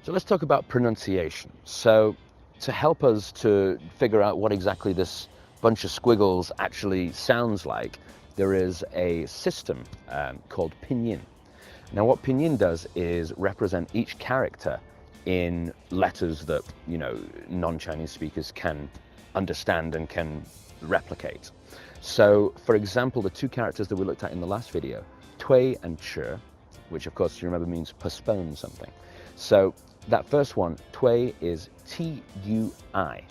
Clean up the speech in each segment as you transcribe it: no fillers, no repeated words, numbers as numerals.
So let's talk about pronunciation. So to help us to figure out what exactly this bunch of squiggles actually sounds like, there is a system called Pinyin. Now what Pinyin does is represent each character in letters that, non-Chinese speakers can understand and can replicate. So for example, the two characters that we looked at in the last video, Tui and Chi, which of course you remember means postpone something. So that first one, Tui, is T-U-I.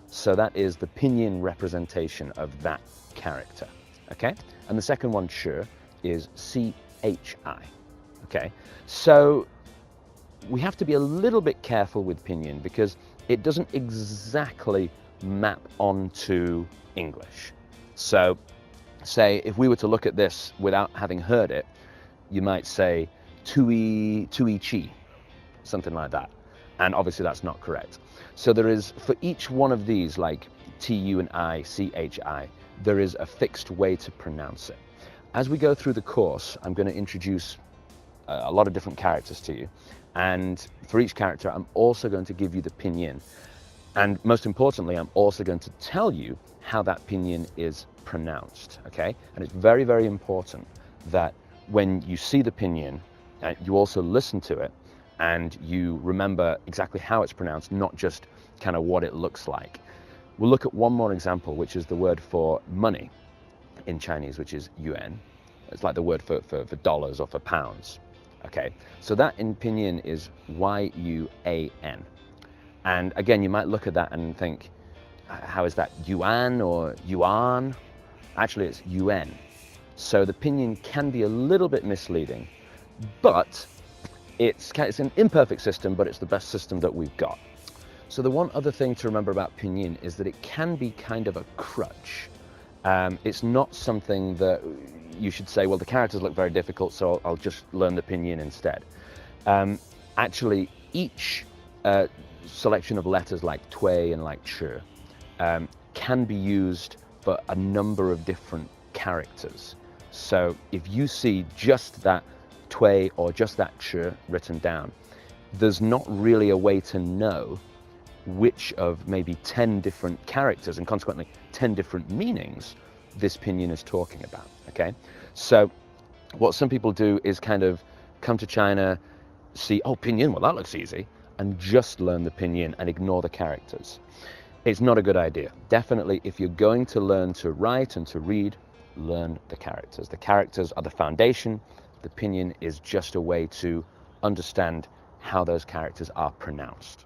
So that is the Pinyin representation of that character, okay? And the second one, Chi, is C-H-I, okay? So we have to be a little bit careful with Pinyin because it doesn't exactly map onto English. So say if we were to look at this without having heard it, you might say Tui Chi, something like that. And obviously that's not correct. So there is, for each one of these, like T-U and I, C-H-I, there is a fixed way to pronounce it. As we go through the course, I'm going to introduce a lot of different characters to you. And for each character, I'm also going to give you the Pinyin. And most importantly, I'm also going to tell you how that Pinyin is pronounced, okay? And it's very, very important that when you see the Pinyin, you also listen to it and you remember exactly how it's pronounced, not just kind of what it looks like. We'll look at one more example, which is the word for money in Chinese, which is yuan. It's like the word for dollars or for pounds, okay? So that in Pinyin is Y-U-A-N. And again, you might look at that and think, how is that, yuan or yuan? Actually, it's yuan. So the Pinyin can be a little bit misleading, but it's an imperfect system, but it's the best system that we've got. So the one other thing to remember about Pinyin is that it can be kind of a crutch. It's not something that you should say, well, the characters look very difficult, so I'll just learn the Pinyin instead. Actually, each selection of letters like Tui and like Chi can be used for a number of different characters. So if you see just that Tui or just that Chi written down, there's not really a way to know which of maybe 10 different characters and consequently 10 different meanings this Pinyin is talking about, okay? So what some people do is kind of come to China, see, oh, Pinyin, well, that looks easy, and just learn the Pinyin and ignore the characters. It's not a good idea. Definitely, if you're going to learn to write and to read, learn the characters. The characters are the foundation. The Pinyin is just a way to understand how those characters are pronounced.